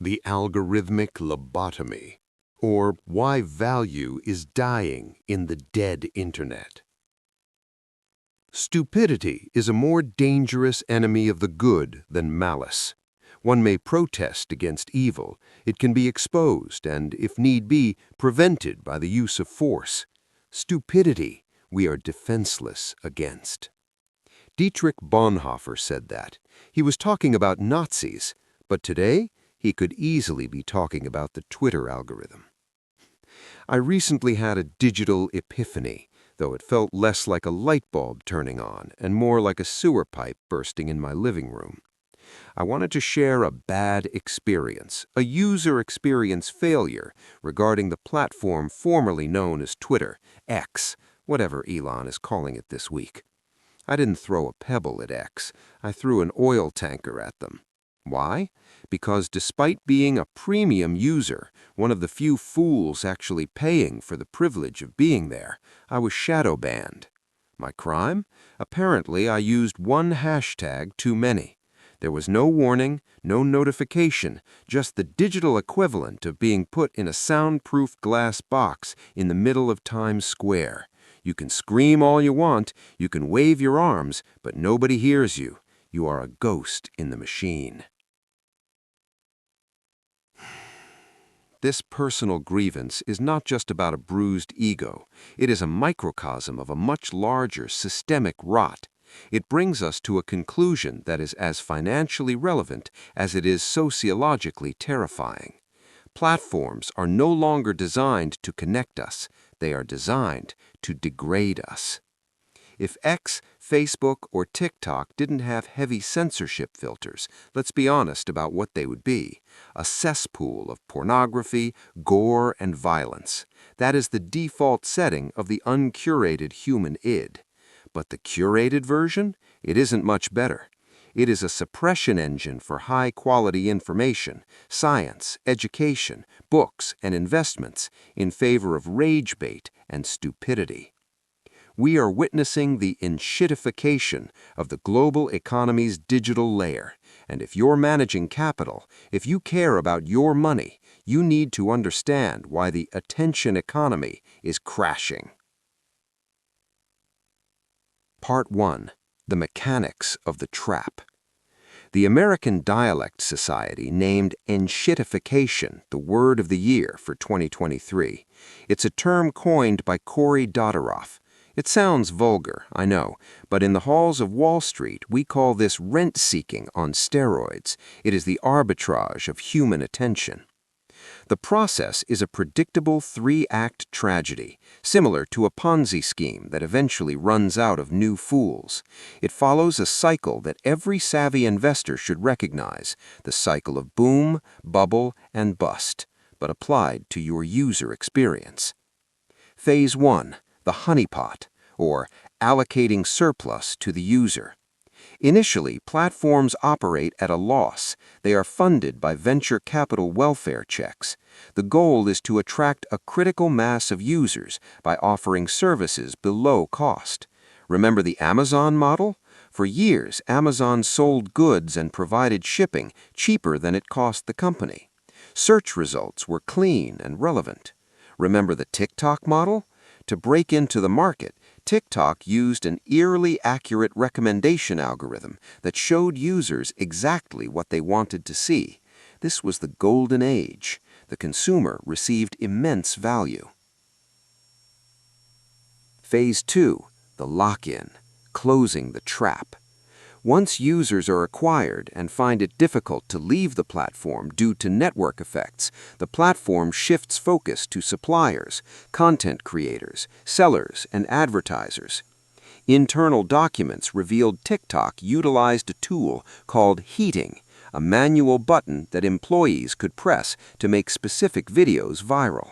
The algorithmic lobotomy, or why value is dying in the dead internet. Stupidity is a more dangerous enemy of the good than malice. One may protest against evil, it can be exposed and, if need be, prevented by the use of force. Stupidity we are defenseless against. Dietrich Bonhoeffer said that. He was talking about Nazis, but today he could easily be talking about the Twitter algorithm. I recently had a digital epiphany, though it felt less like a light bulb turning on and more like a sewer pipe bursting in my living room. I wanted to share a bad experience, a user experience failure regarding the platform formerly known as Twitter, X, whatever Elon is calling it this week. I didn't throw a pebble at X, I threw an oil tanker at them. Why? Because despite being a premium user, one of the few fools actually paying for the privilege of being there, I was shadowbanned. My crime? Apparently I used one hashtag too many. There was no warning, no notification, just the digital equivalent of being put in a soundproof glass box in the middle of Times Square. You can scream all you want, you can wave your arms, but nobody hears you. You are a ghost in the machine. This personal grievance is not just about a bruised ego. It is a microcosm of a much larger systemic rot. It brings us to a conclusion that is as financially relevant as it is sociologically terrifying. Platforms are no longer designed to connect us. They are designed to degrade us. If X, Facebook, or TikTok didn't have heavy censorship filters, let's be honest about what they would be. A cesspool of pornography, gore, and violence. That is the default setting of the uncurated human id. But the curated version? It isn't much better. It is a suppression engine for high-quality information, science, education, books, and investments in favor of rage bait and stupidity. We are witnessing the enshittification of the global economy's digital layer, and if you're managing capital, if you care about your money, you need to understand why the attention economy is crashing. Part 1. The Mechanics of the Trap. The American Dialect Society named enshittification the word of the year for 2023. It's a term coined by Cory Doctorow. It sounds vulgar, I know, but in the halls of Wall Street, we call this rent-seeking on steroids. It is the arbitrage of human attention. The process is a predictable three-act tragedy, similar to a Ponzi scheme that eventually runs out of new fools. It follows a cycle that every savvy investor should recognize, the cycle of boom, bubble, and bust, but applied to your user experience. Phase 1. The honeypot, or allocating surplus to the user. Initially, platforms operate at a loss. They are funded by venture capital welfare checks. The goal is to attract a critical mass of users by offering services below cost. Remember the Amazon model? For years, Amazon sold goods and provided shipping cheaper than it cost the company. Search results were clean and relevant. Remember the TikTok model? To break into the market, TikTok used an eerily accurate recommendation algorithm that showed users exactly what they wanted to see. This was the golden age. The consumer received immense value. Phase 2. The lock-in, closing the trap. Once users are acquired and find it difficult to leave the platform due to network effects, the platform shifts focus to suppliers, content creators, sellers, and advertisers. Internal documents revealed TikTok utilized a tool called heating, a manual button that employees could press to make specific videos viral.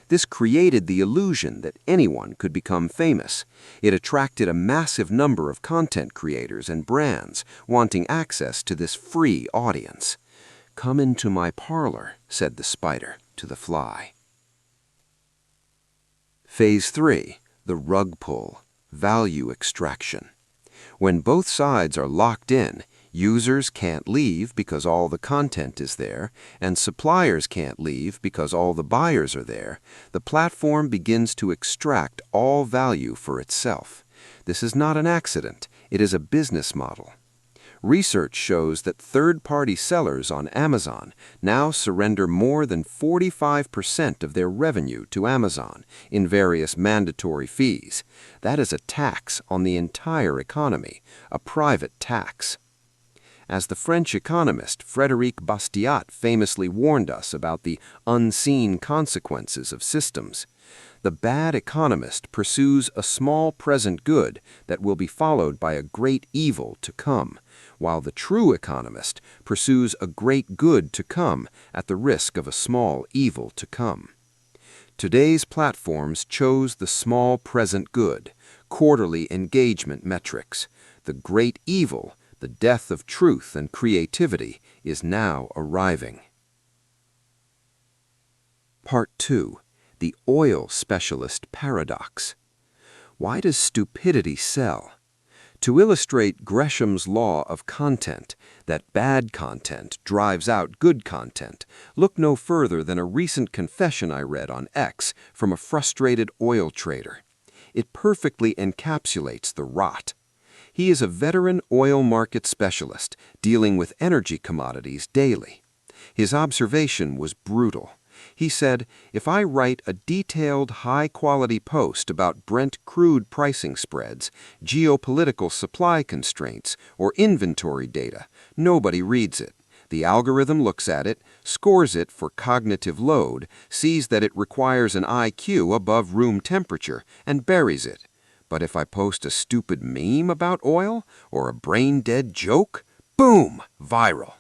This created the illusion that anyone could become famous. It attracted a massive number of content creators and brands wanting access to this free audience. "Come into my parlor," said the spider to the fly. Phase 3. The rug pull, value extraction. When both sides are locked in, Users can't leave because all the content is there, and suppliers can't leave because all the buyers are there. The platform begins to extract all value for itself. This is not an accident. It is a business model. Research shows that third-party sellers on Amazon now surrender more than 45% of their revenue to Amazon in various mandatory fees. That is a tax on the entire economy, a private tax. As the French economist Frédéric Bastiat famously warned us about the unseen consequences of systems, the bad economist pursues a small present good that will be followed by a great evil to come, while the true economist pursues a great good to come at the risk of a small evil to come. Today's platforms chose the small present good, quarterly engagement metrics. The great evil, the death of truth and creativity, is now arriving. Part 2. The oil specialist paradox. Why does stupidity sell? To illustrate Gresham's law of content, that bad content drives out good content, look no further than a recent confession I read on X from a frustrated oil trader. It perfectly encapsulates the rot. He is a veteran oil market specialist dealing with energy commodities daily. His observation was brutal. He said, if I write a detailed, high-quality post about Brent crude pricing spreads, geopolitical supply constraints, or inventory data, nobody reads it. The algorithm looks at it, scores it for cognitive load, sees that it requires an IQ above room temperature, and buries it. But if I post a stupid meme about oil, or a brain-dead joke, boom, viral.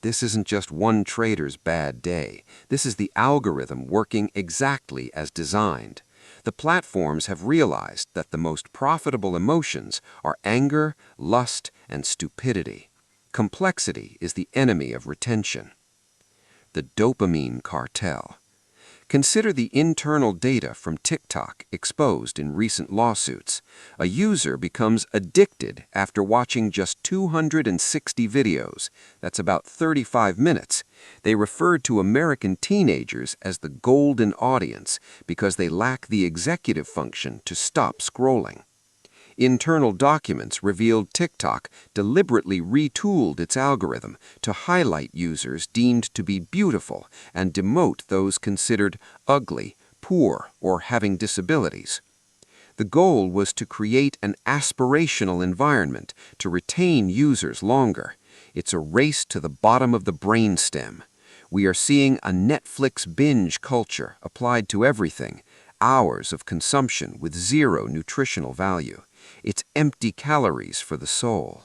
This isn't just one trader's bad day. This is the algorithm working exactly as designed. The platforms have realized that the most profitable emotions are anger, lust, and stupidity. Complexity is the enemy of retention. The dopamine cartel. Consider the internal data from TikTok exposed in recent lawsuits. A user becomes addicted after watching just 260 videos. That's about 35 minutes. They referred to American teenagers as the golden audience because they lack the executive function to stop scrolling. Internal documents revealed TikTok deliberately retooled its algorithm to highlight users deemed to be beautiful and demote those considered ugly, poor, or having disabilities. The goal was to create an aspirational environment to retain users longer. It's a race to the bottom of the brainstem. We are seeing a Netflix binge culture applied to everything, hours of consumption with zero nutritional value. It's empty calories for the soul.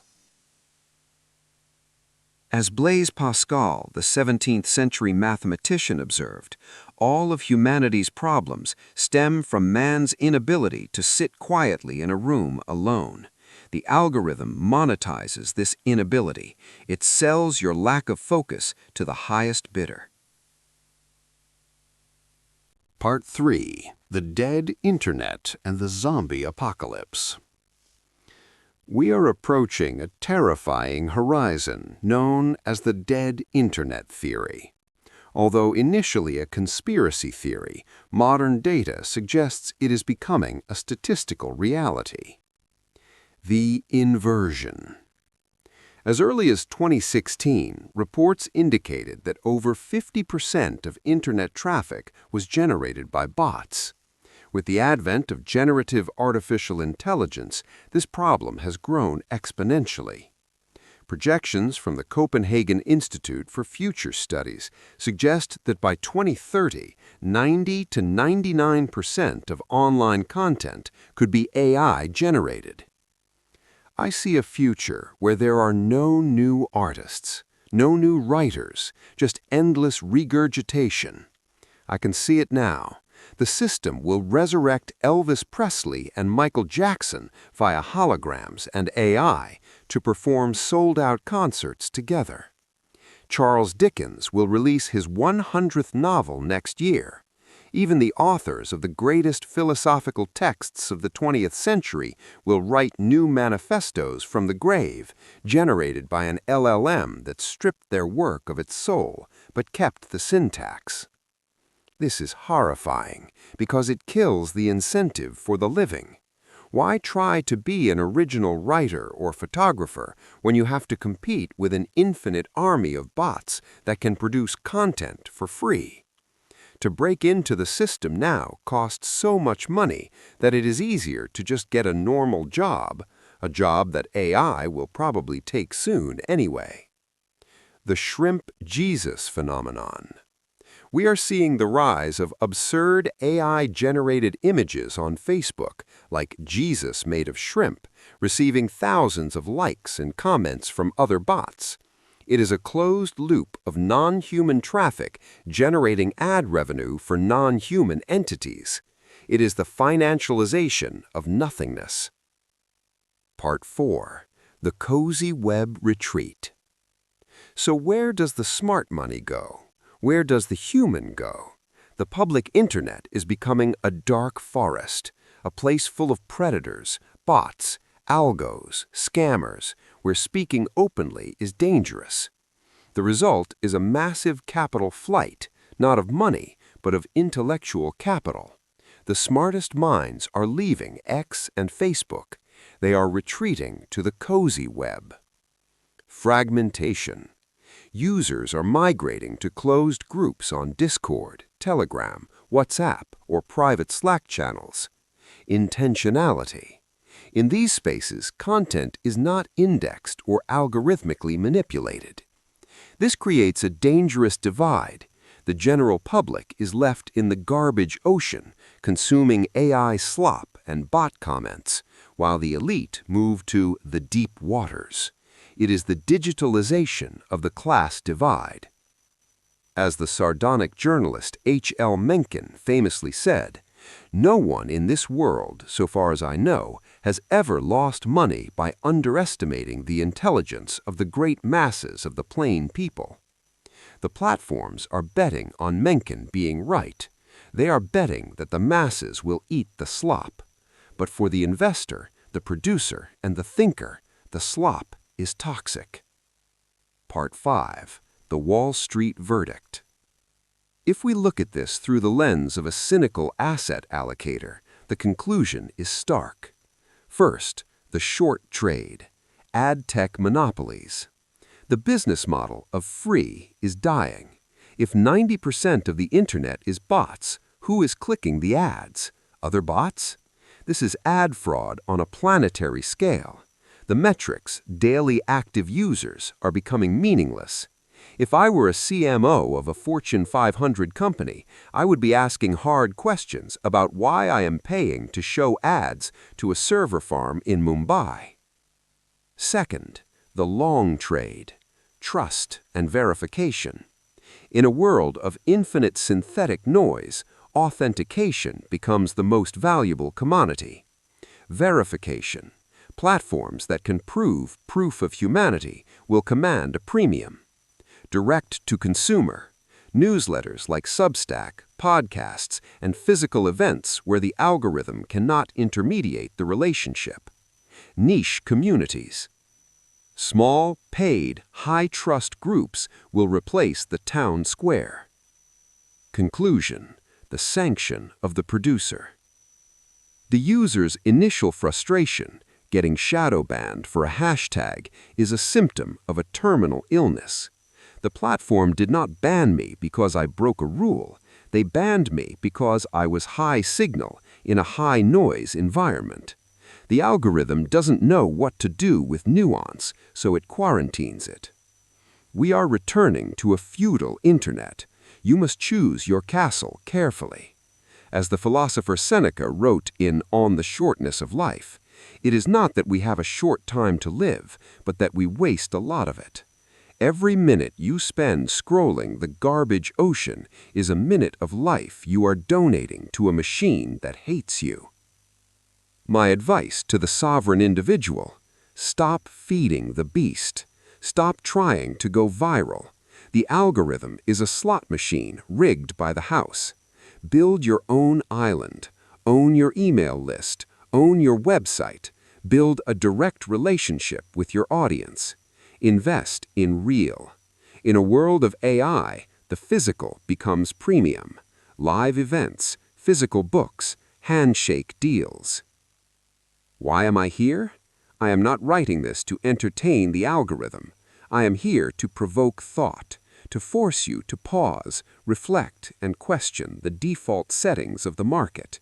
As Blaise Pascal, the 17th century mathematician, observed, all of humanity's problems stem from man's inability to sit quietly in a room alone. The algorithm monetizes this inability. It sells your lack of focus to the highest bidder. Part 3. The Dead Internet and the Zombie Apocalypse. We are approaching a terrifying horizon known as the dead Internet theory. Although initially a conspiracy theory, modern data suggests it is becoming a statistical reality. The inversion. As early as 2016, reports indicated that over 50% of Internet traffic was generated by bots. With the advent of generative artificial intelligence, this problem has grown exponentially. Projections from the Copenhagen Institute for Future Studies suggest that by 2030, 90 to 99% of online content could be AI-generated. I see a future where there are no new artists, no new writers, just endless regurgitation. I can see it now. The system will resurrect Elvis Presley and Michael Jackson via holograms and AI to perform sold-out concerts together. Charles Dickens will release his 100th novel next year. Even the authors of the greatest philosophical texts of the 20th century will write new manifestos from the grave, generated by an LLM that stripped their work of its soul, but kept the syntax. This is horrifying, because it kills the incentive for the living. Why try to be an original writer or photographer when you have to compete with an infinite army of bots that can produce content for free? To break into the system now costs so much money that it is easier to just get a normal job, a job that AI will probably take soon anyway. The shrimp Jesus phenomenon. We are seeing the rise of absurd AI-generated images on Facebook, like Jesus made of shrimp, receiving thousands of likes and comments from other bots. It is a closed loop of non-human traffic generating ad revenue for non-human entities. It is the financialization of nothingness. Part 4. The Cozy Web Retreat. So where does the smart money go? Where does the human go? The public internet is becoming a dark forest, a place full of predators, bots, algos, scammers, where speaking openly is dangerous. The result is a massive capital flight, not of money, but of intellectual capital. The smartest minds are leaving X and Facebook. They are retreating to the cozy web. Fragmentation. Users are migrating to closed groups on Discord, Telegram, WhatsApp, or private Slack channels. Intentionality. In these spaces, content is not indexed or algorithmically manipulated. This creates a dangerous divide. The general public is left in the garbage ocean, consuming AI slop and bot comments, while the elite move to the deep waters. It is the digitalization of the class divide. As the sardonic journalist H.L. Mencken famously said, "No one in this world, so far as I know, has ever lost money by underestimating the intelligence of the great masses of the plain people." The platforms are betting on Mencken being right. They are betting that the masses will eat the slop. But for the investor, the producer, and the thinker, the slop is toxic. Part 5. The Wall Street Verdict. If we look at this through the lens of a cynical asset allocator, the conclusion is stark. First, the short trade, ad tech monopolies. The business model of free is dying. If 90% of the internet is bots, who is clicking the ads? Other bots? This is ad fraud on a planetary scale. The metrics, daily active users, are becoming meaningless. If I were a CMO of a Fortune 500 company, I would be asking hard questions about why I am paying to show ads to a server farm in Mumbai. Second, the long trade, trust and verification. In a world of infinite synthetic noise, authentication becomes the most valuable commodity. Verification. Platforms that can prove proof of humanity will command a premium. Direct to consumer. Newsletters like Substack, podcasts, and physical events where the algorithm cannot intermediate the relationship. Niche communities. Small, paid, high-trust groups will replace the town square. Conclusion: the sanction of the producer. The user's initial frustration, getting shadowbanned for a hashtag, is a symptom of a terminal illness. The platform did not ban me because I broke a rule. They banned me because I was high signal in a high noise environment. The algorithm doesn't know what to do with nuance, so it quarantines it. We are returning to a feudal internet. You must choose your castle carefully. As the philosopher Seneca wrote in On the Shortness of Life, it is not that we have a short time to live, but that we waste a lot of it. Every minute you spend scrolling the garbage ocean is a minute of life you are donating to a machine that hates you. My advice to the sovereign individual: stop feeding the beast. Stop trying to go viral. The algorithm is a slot machine rigged by the house. Build your own island. Own your email list. Own your website. Build a direct relationship with your audience. Invest in real. In a world of AI, the physical becomes premium. Live events, physical books, handshake deals. Why am I here? I am not writing this to entertain the algorithm. I am here to provoke thought, to force you to pause, reflect, and question the default settings of the market.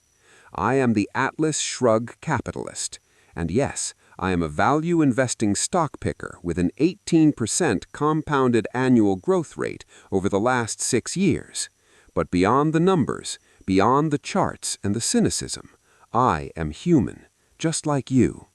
I am the Atlas Shrug capitalist. And yes, I am a value investing stock picker with an 18% compounded annual growth rate over the last 6 years. But beyond the numbers, beyond the charts and the cynicism, I am human, just like you.